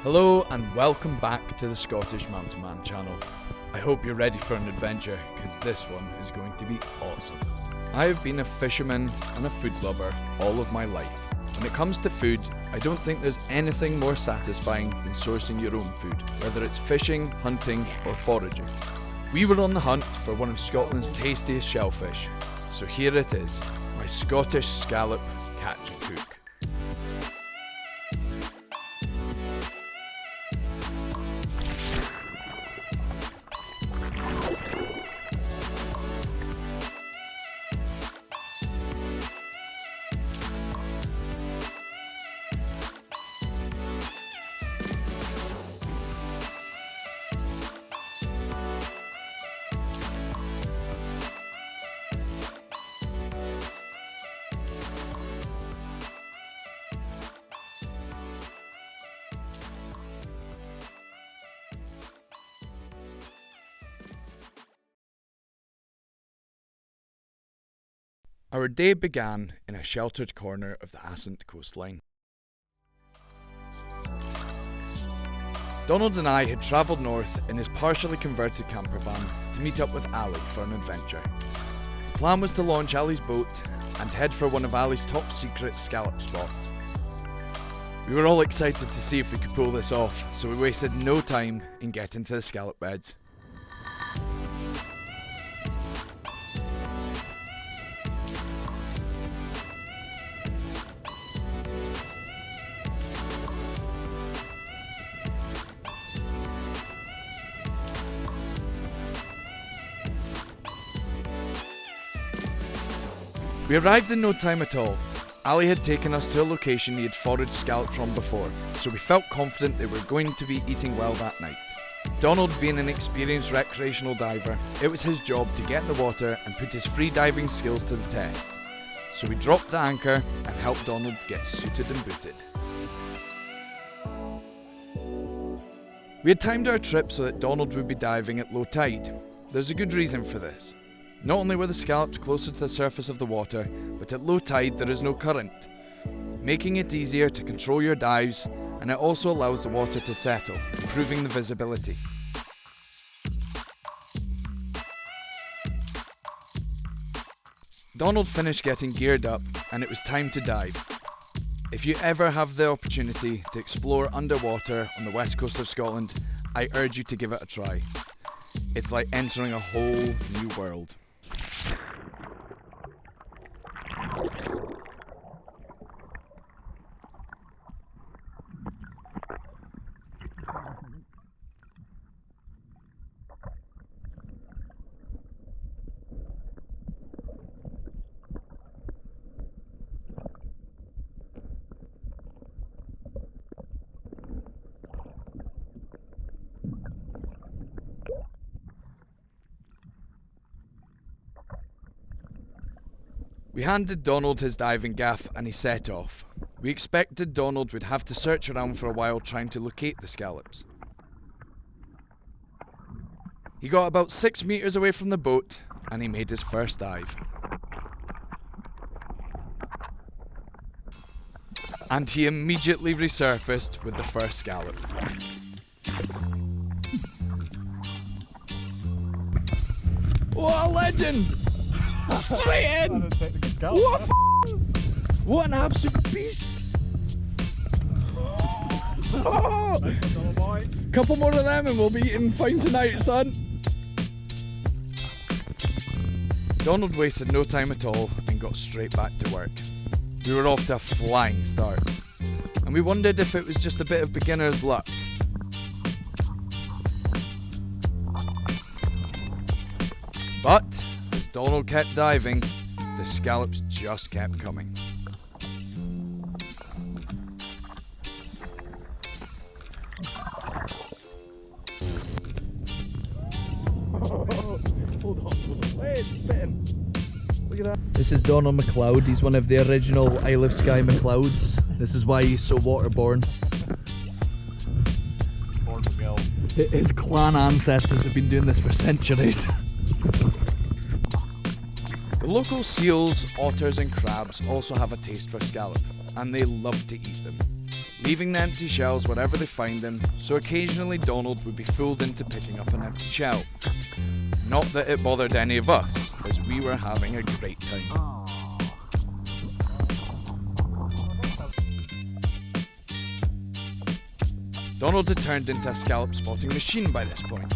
Hello and welcome back to the Scottish Mountain Man channel. I hope you're ready for an adventure, because this one is going to be awesome. I have been a fisherman and a food lover all of my life. When it comes to food, I don't think there's anything more satisfying than sourcing your own food, whether it's fishing, hunting or foraging. We were on the hunt for one of Scotland's tastiest shellfish, so here it is, my Scottish scallop catch and cook. Our day began in a sheltered corner of the Assynt coastline. Donald and I had travelled north in his partially converted camper van to meet up with Ali for an adventure. The plan was to launch Ali's boat and head for one of Ali's top secret scallop spots. We were all excited to see if we could pull this off, so we wasted no time in getting to the scallop beds. We arrived in no time at all. Ali had taken us to a location he had foraged scallops from before, so we felt confident they were going to be eating well that night. Donald, being an experienced recreational diver, it was his job to get in the water and put his free diving skills to the test. So we dropped the anchor and helped Donald get suited and booted. We had timed our trip so that Donald would be diving at low tide. There's a good reason for this. Not only were the scallops closer to the surface of the water, but at low tide there is no current, making it easier to control your dives, and it also allows the water to settle, improving the visibility. Donald finished getting geared up and it was time to dive. If you ever have the opportunity to explore underwater on the west coast of Scotland, I urge you to give it a try. It's like entering a whole new world. We handed Donald his diving gaff and he set off. We expected Donald would have to search around for a while trying to locate the scallops. He got about 6 metres away from the boat and he made his first dive. And he immediately resurfaced with the first scallop. What a legend! Straight in! What an absolute beast! Oh! Couple more of them and we'll be eating fine tonight, son. Donald wasted no time at all and got straight back to work. We were off to a flying start, and we wondered if it was just a bit of beginner's luck. But as Donald kept diving, the scallops just kept coming. Hold on. Wait, it's spitting. Look at that. This is Donald MacLeod. He's one of the original Isle of Skye MacLeods. This is why he's so waterborne. His clan ancestors have been doing this for centuries. The local seals, otters and crabs also have a taste for scallop, and they love to eat them. leaving the empty shells wherever they find them, so occasionally Donald would be fooled into picking up an empty shell. Not that it bothered any of us, as we were having a great time. Donald had turned into a scallop spotting machine by this point.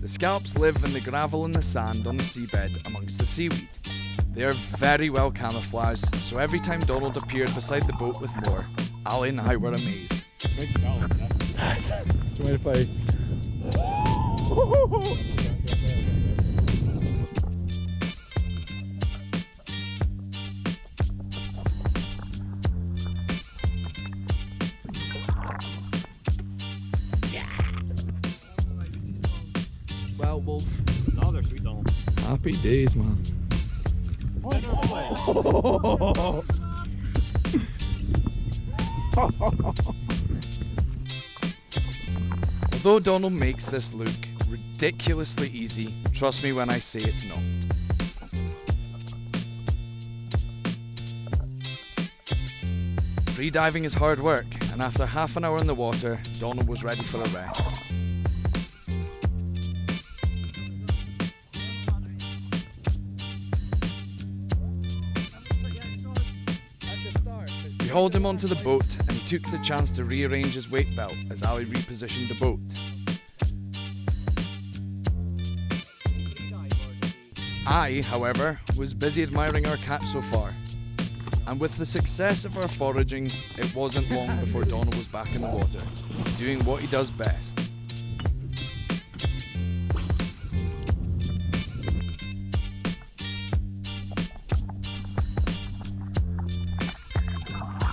The scallops live in the gravel and the sand on the seabed amongst the seaweed. They are very well camouflaged, so every time Donald appeared beside the boat with more, Ali and I were amazed. Big scallop, that. Do you mind if I... Well, Wolf. No, they're sweet, Donald. Happy days, man. Although Donald makes this look ridiculously easy, trust me when I say it's not. Free diving is hard work, and after half an hour in the water, Donald was ready for a rest. We hauled him onto the boat and he took the chance to rearrange his weight belt as Ali repositioned the boat. I, however, was busy admiring our catch so far. And with the success of our foraging, it wasn't long before Donald was back in the water, doing what he does best.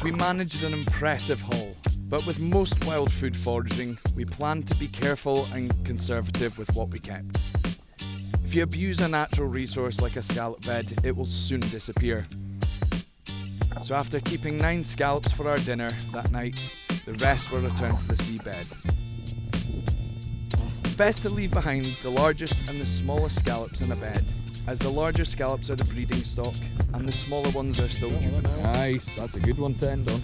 We managed an impressive haul, but with most wild food foraging, we planned to be careful and conservative with what we kept. If you abuse a natural resource like a scallop bed, it will soon disappear. So after keeping 9 scallops for our dinner that night, the rest were returned to the seabed. It's best to leave behind the largest and the smallest scallops in a bed, as the larger scallops are the breeding stock and the smaller ones are still juvenile. Nice, that's a good one to end on.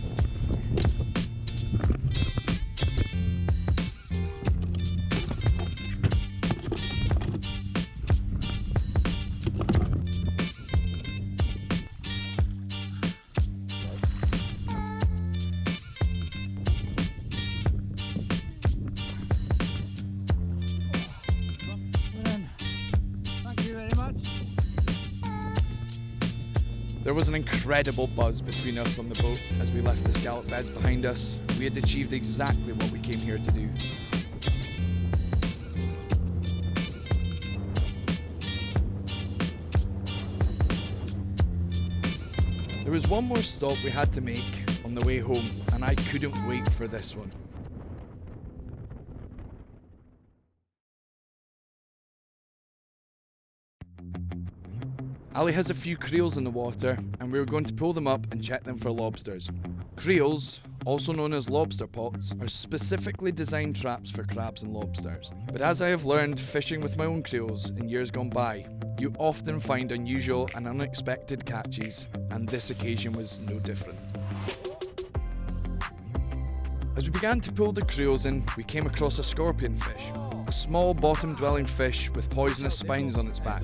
There was an incredible buzz between us on the boat as we left the scallop beds behind us. We had achieved exactly what we came here to do. There was one more stop we had to make on the way home, and I couldn't wait for this one. Ali has a few creels in the water, and we were going to pull them up and check them for lobsters. Creels, also known as lobster pots, are specifically designed traps for crabs and lobsters. But as I have learned fishing with my own creels in years gone by, you often find unusual and unexpected catches, and this occasion was no different. As we began to pull the creels in, we came across a scorpionfish, a small bottom-dwelling fish with poisonous spines on its back.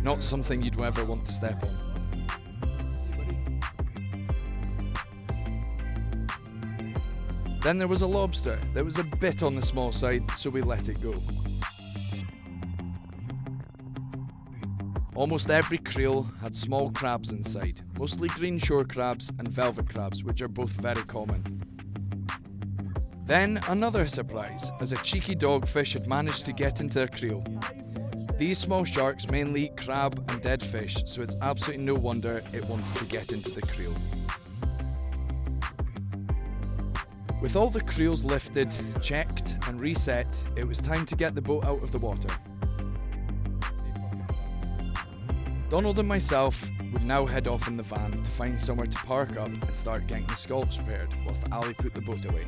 Not something you'd ever want to step on. Then there was a lobster that was a bit on the small side, so we let it go. Almost every creel had small crabs inside, mostly green shore crabs and velvet crabs, which are both very common. Then another surprise, as a cheeky dogfish had managed to get into a creel. These small sharks mainly eat crab and dead fish, so it's absolutely no wonder it wanted to get into the creel. With all the creels lifted, checked and reset, it was time to get the boat out of the water. Donald and myself would now head off in the van to find somewhere to park up and start getting the scallops prepared, whilst Ali put the boat away.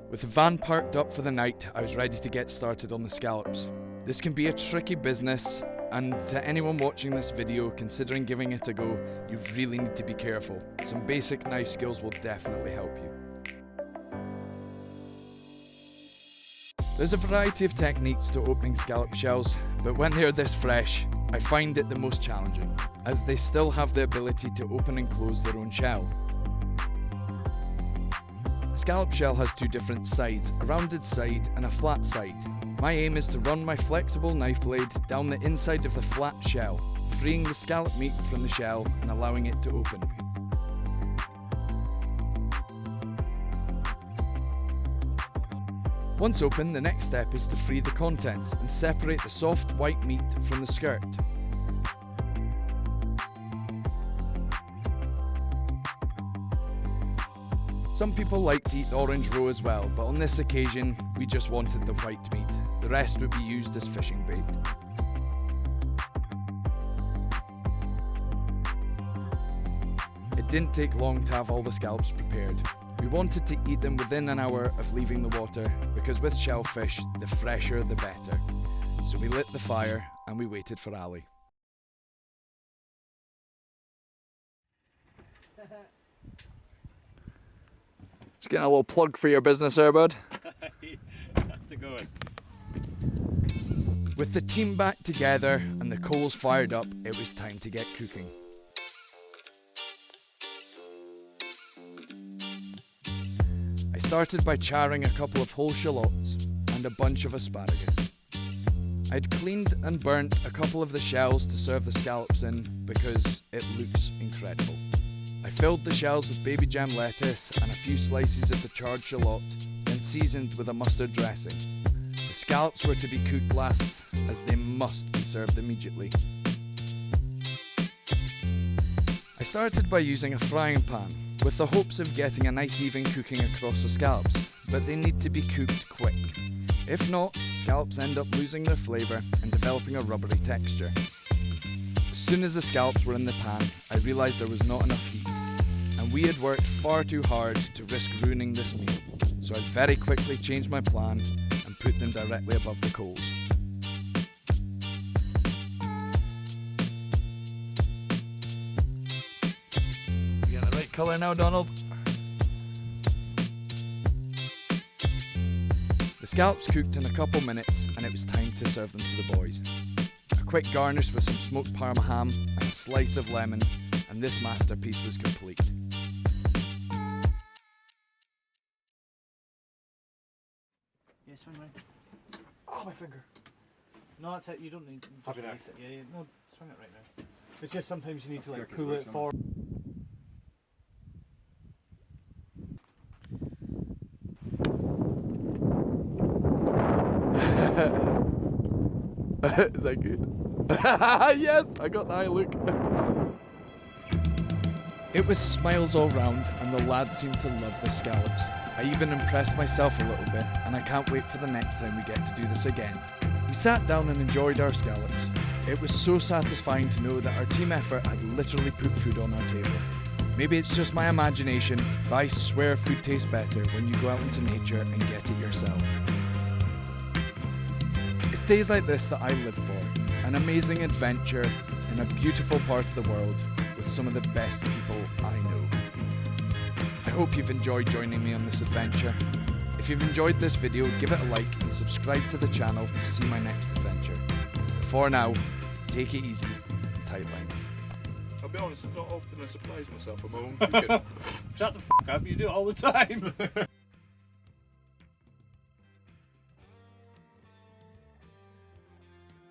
With the van parked up for the night, I was ready to get started on the scallops. This can be a tricky business, and to anyone watching this video considering giving it a go, you really need to be careful. Some basic knife skills will definitely help you. There's a variety of techniques to opening scallop shells, but when they are this fresh, I find it the most challenging, as they still have the ability to open and close their own shell. A scallop shell has two different sides, a rounded side and a flat side. My aim is to run my flexible knife blade down the inside of the flat shell, freeing the scallop meat from the shell and allowing it to open. Once open, the next step is to free the contents and separate the soft white meat from the skirt. Some people like to eat the orange roe as well, but on this occasion, we just wanted the white meat. The rest would be used as fishing bait. It didn't take long to have all the scallops prepared. We wanted to eat them within an hour of leaving the water, because with shellfish, the fresher the better. So we lit the fire and we waited for Ali. Just getting a little plug for your business there, bud. That's a good one. With the team back together and the coals fired up, it was time to get cooking. I started by charring a couple of whole shallots and a bunch of asparagus. I'd cleaned and burnt a couple of the shells to serve the scallops in because it looks incredible. I filled the shells with baby jam lettuce and a few slices of the charred shallot, then seasoned with a mustard dressing. The scallops were to be cooked last, as they must be served immediately. I started by using a frying pan, with the hopes of getting a nice even cooking across the scallops, but they need to be cooked quick. If not, scallops end up losing their flavour and developing a rubbery texture. As soon as the scallops were in the pan, I realised there was not enough heat, and we had worked far too hard to risk ruining this meal, so I very quickly changed my plan and put them directly above the coals. You got the right colour now, Donald? The scallops cooked in a couple minutes and it was time to serve them to the boys. A quick garnish with some smoked parmaham and a slice of lemon, and this masterpiece was complete. Yeah, swing round. Oh, my finger. No, that's it. You don't need to Have just it release it. Yeah, no, swing it right now. It's just sometimes you need to like Circus pull works it on forward. Is that good? Yes, I got the eye look. It was smiles all round and the lads seemed to love the scallops. I even impressed myself a little bit and I can't wait for the next time we get to do this again. We sat down and enjoyed our scallops. It was so satisfying to know that our team effort had literally put food on our table. Maybe it's just my imagination, but I swear food tastes better when you go out into nature and get it yourself. It's days like this that I live for. An amazing adventure in a beautiful part of the world with some of the best people I know. I hope you've enjoyed joining me on this adventure. If you've enjoyed this video, give it a like and subscribe to the channel to see my next adventure. But for now, take it easy and tight lines. I'll be honest, it's not often I surprise myself at my own cooking. Shut the f*** up, you do it all the time.